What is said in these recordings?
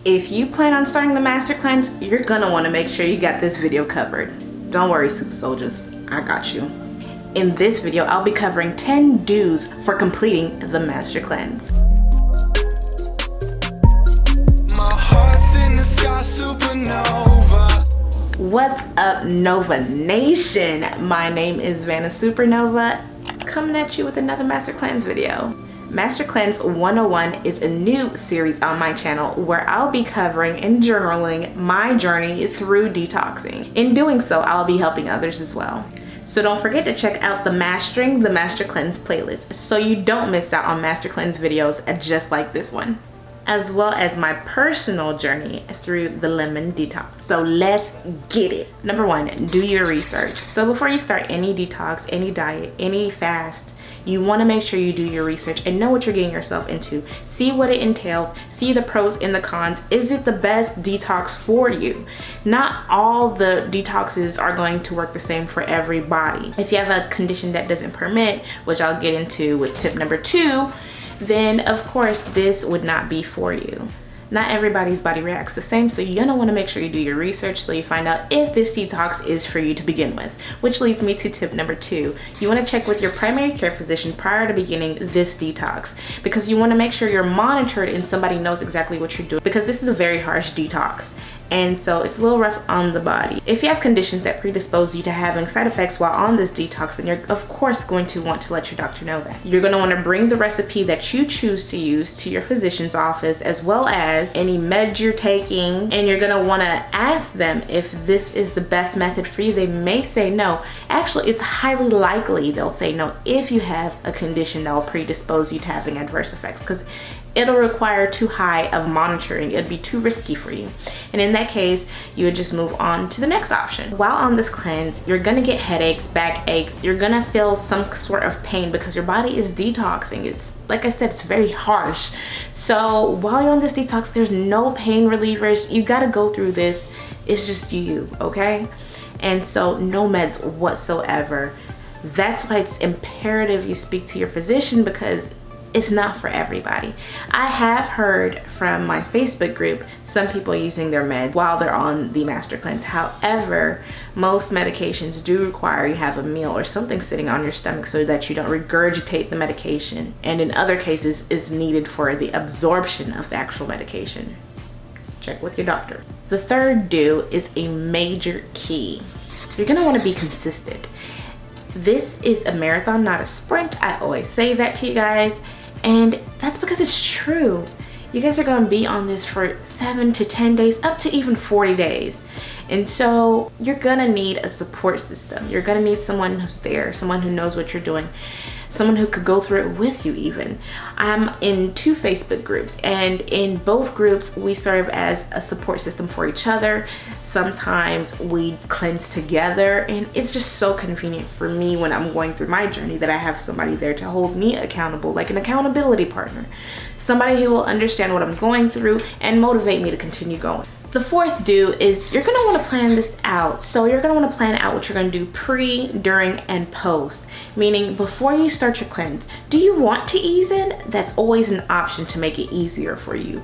If you plan on starting the master cleanse, you're gonna want to make sure you got this video covered. Don't worry, super soldiers, I got you. In this video, I'll be covering 10 do's for completing the master cleanse. My heart's in the sky, supernova. What's up, Nova Nation? My name is Vana SUPERNOVA, coming at you with another master cleanse video. Master Cleanse 101 is a new series on my channel where I'll be covering and journaling my journey through detoxing. In doing so, I'll be helping others as well. So don't forget to check out the Mastering the Master Cleanse playlist so you don't miss out on Master Cleanse videos just like this one, as well as my personal journey through the lemon detox. So let's get it. Number one, do your research. So before you start any detox, any diet, any fast, you want to make sure you do your research and know what you're getting yourself into. See what it entails, see the pros and the cons. Is it the best detox for you? Not all the detoxes are going to work the same for everybody. If you have a condition that doesn't permit, which I'll get into with tip number 2, then of course this would not be for you. Not everybody's body reacts the same, so you're gonna wanna make sure you do your research so you find out if this detox is for you to begin with. Which leads me to tip number 2. You wanna check with your primary care physician prior to beginning this detox, because you wanna make sure you're monitored and somebody knows exactly what you're doing, because this is a very harsh detox. And so it's a little rough on the body. If you have conditions that predispose you to having side effects while on this detox, then you're of course going to want to let your doctor know that. You're going to want to bring the recipe that you choose to use to your physician's office, as well as any meds you're taking, and you're going to want to ask them if this is the best method for you. They may say no. Actually, it's highly likely they'll say no if you have a condition that will predispose you to having adverse effects, because it'll require too high of monitoring. It'd be too risky for you. And in that case, you would just move on to the next option. While on this cleanse, you're gonna get headaches, back aches, you're gonna feel some sort of pain because your body is detoxing. It's, like I said, it's very harsh. So while you're on this detox, there's no pain relievers. You gotta go through this. It's just you, okay? And so no meds whatsoever. That's why it's imperative you speak to your physician, because it's not for everybody. I have heard from my Facebook group some people using their meds while they're on the master cleanse. However, most medications do require you have a meal or something sitting on your stomach so that you don't regurgitate the medication, and in other cases is needed for the absorption of the actual medication. Check with your doctor. The third do is a major key. You're gonna want to be consistent. This is a marathon, not a sprint. I always say that to you guys. And that's because it's true. You guys are gonna be on this for 7 to 10 days, up to even 40 days. And so you're gonna need a support system. You're gonna need someone who's there, someone who knows what you're doing, someone who could go through it with you even. I'm in 2 Facebook groups, and in both groups we serve as a support system for each other. Sometimes we cleanse together, and it's just so convenient for me when I'm going through my journey that I have somebody there to hold me accountable, like an accountability partner. Somebody who will understand what I'm going through and motivate me to continue going. The fourth do is you're gonna wanna plan this out. So you're gonna wanna plan out what you're gonna do pre, during, and post. Meaning before you start your cleanse, do you want to ease in? That's always an option to make it easier for you.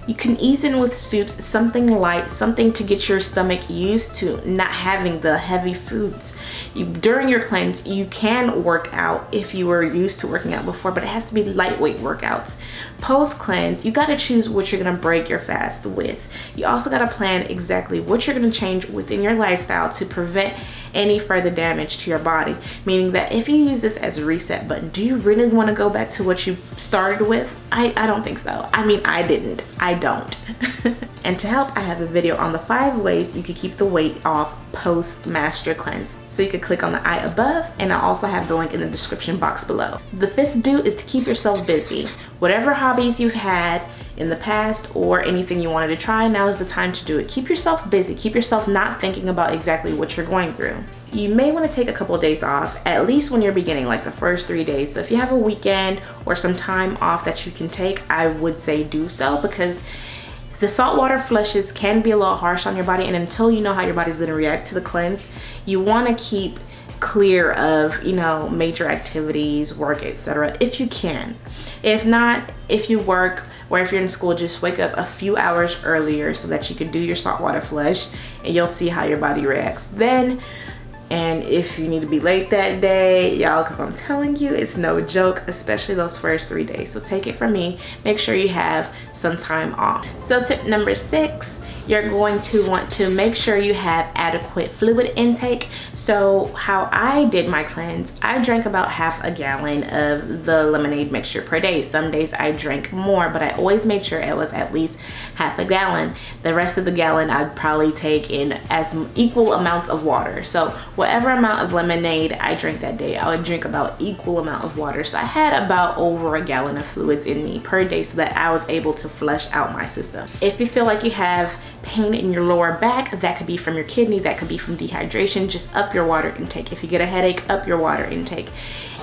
You can ease in with soups, something light, something to get your stomach used to not having the heavy foods. During your cleanse, you can work out if you were used to working out before, but it has to be lightweight workouts. Post cleanse, you gotta choose what you're gonna break your fast with. You also gotta plan exactly what you're gonna change within your lifestyle to prevent any further damage to your body. Meaning that if you use this as a reset button, do you really want to go back to what you started with? I don't think so. I mean, I didn't. I don't. And to help, I have a video on the 5 ways you can keep the weight off post master cleanse. So you can click on the I above, and I also have the link in the description box below. The 5th do is to keep yourself busy. Whatever hobbies you've had in the past or anything you wanted to try, now is the time to do it. Keep yourself busy. Keep yourself not thinking about exactly what you're going through. You may want to take a couple of days off, at least when you're beginning, like the first 3 days. So if you have a weekend or some time off that you can take, I would say do so, because the saltwater flushes can be a little harsh on your body, and until you know how your body's going to react to the cleanse, you want to keep clear of, you know, major activities, work, etc. if you can. If not, if you work, or if you're in school, just wake up a few hours earlier so that you can do your saltwater flush, and you'll see how your body reacts then. And if you need to be late that day, y'all, because I'm telling you, it's no joke, especially those first 3 days. So take it from me, make sure you have some time off. So tip number 6, you're going to want to make sure you have adequate fluid intake. So how I did my cleanse, I drank about half a gallon of the lemonade mixture per day. Some days I drank more, but I always made sure it was at least half a gallon. The rest of the gallon I'd probably take in as equal amounts of water. So whatever amount of lemonade I drank that day, I would drink about equal amount of water. So I had about over a gallon of fluids in me per day so that I was able to flush out my system. If you feel like you have pain in your lower back, that could be from your kidney, that could be from dehydration, just up your water intake. If you get a headache, up your water intake.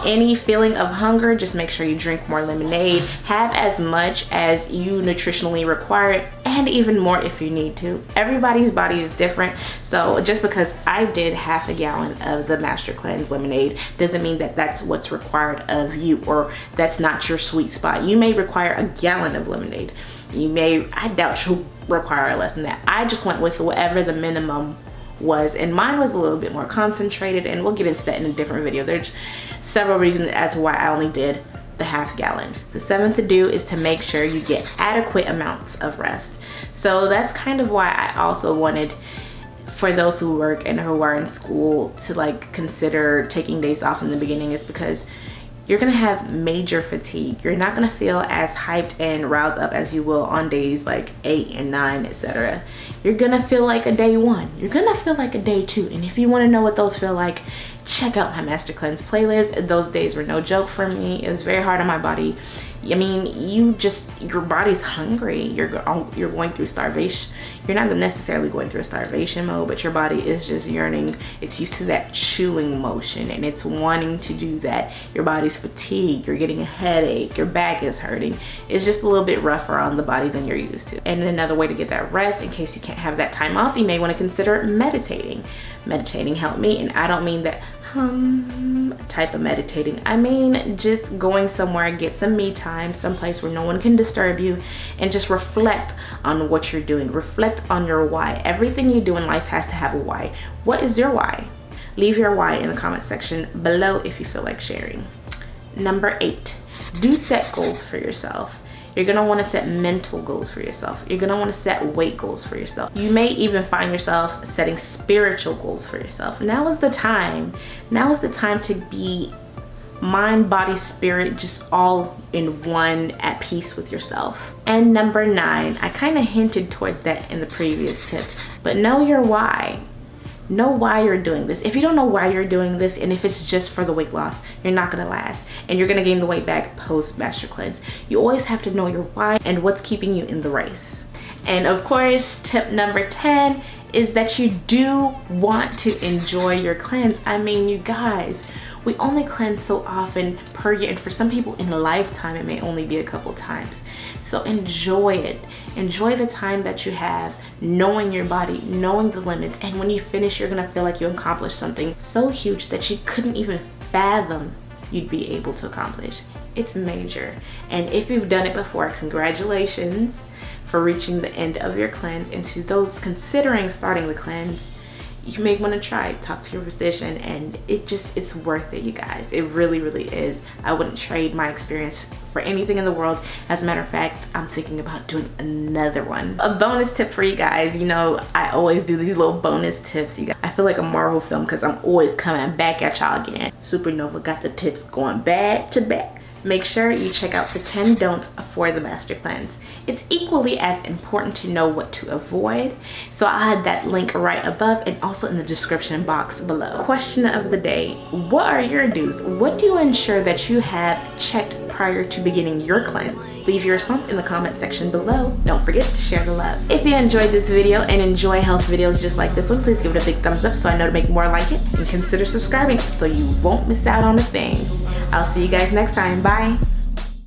Any feeling of hunger, just make sure you drink more lemonade. Have as much as you nutritionally require, and even more if you need to. Everybody's body is different, so just because I did half a gallon of the Master Cleanse lemonade doesn't mean that that's what's required of you, or that's not your sweet spot. You may require a gallon of lemonade. I doubt you'll require less than that. I just went with whatever the minimum was, and mine was a little bit more concentrated, and we'll get into that in a different video. There's several reasons as to why I only did the half gallon. The 7th to do is to make sure you get adequate amounts of rest. So that's kind of why I also wanted for those who work and who are in school to like consider taking days off in the beginning, is because you're gonna have major fatigue. You're not gonna feel as hyped and riled up as you will on days like 8 and 9, etc. You're gonna feel like a day 1. You're gonna feel like a day 2. And if you wanna know what those feel like, check out my Master Cleanse playlist. Those days were no joke for me. It was very hard on my body. I mean, your body's hungry. You're going through starvation. You're not necessarily going through a starvation mode, but your body is just yearning. It's used to that chewing motion, and it's wanting to do that. Your body's fatigued. You're getting a headache. Your back is hurting. It's just a little bit rougher on the body than you're used to. And another way to get that rest, in case you can't have that time off, you may want to consider meditating. Meditating helped me, and I don't mean that type of meditating. I mean just going somewhere, get some me time, someplace where no one can disturb you, and just reflect on what you're doing. Reflect on your why. Everything you do in life has to have a why. What is your why? Leave your why in the comment section below if you feel like sharing. Number 8, do set goals for yourself. You're gonna wanna set mental goals for yourself. You're gonna wanna set weight goals for yourself. You may even find yourself setting spiritual goals for yourself. Now is the time. Now is the time to be mind, body, spirit, just all in one, at peace with yourself. And number 9, I kind of hinted towards that in the previous tip, but know your why. Know why you're doing this. If you don't know why you're doing this, and if it's just for the weight loss, you're not gonna last, and you're gonna gain the weight back post Master Cleanse. You always have to know your why and what's keeping you in the race. And of course, tip number 10 is that you do want to enjoy your cleanse. I mean, you guys, we only cleanse so often per year, and for some people in a lifetime, it may only be a couple times. So enjoy it. Enjoy the time that you have, knowing your body, knowing the limits, and when you finish, you're gonna feel like you accomplished something so huge that you couldn't even fathom you'd be able to accomplish. It's major. And if you've done it before, congratulations for reaching the end of your cleanse. And to those considering starting the cleanse, you may want to try, talk to your physician, and it's worth it, you guys. It really, really is. I wouldn't trade my experience for anything in the world. As a matter of fact, I'm thinking about doing another one. A bonus tip for you guys. You know, I always do these little bonus tips, you guys. I feel like a Marvel film because I'm always coming back at y'all again. Supernova got the tips going back to back. Make sure you check out the 10 don'ts for the Master Cleanse. It's equally as important to know what to avoid. So I'll add that link right above and also in the description box below. Question of the day, what are your do's? What do you ensure that you have checked prior to beginning your cleanse? Leave your response in the comment section below. Don't forget to share the love. If you enjoyed this video and enjoy health videos just like this one, please give it a big thumbs up so I know to make more like it, and consider subscribing so you won't miss out on a thing. I'll see you guys next time. Bye.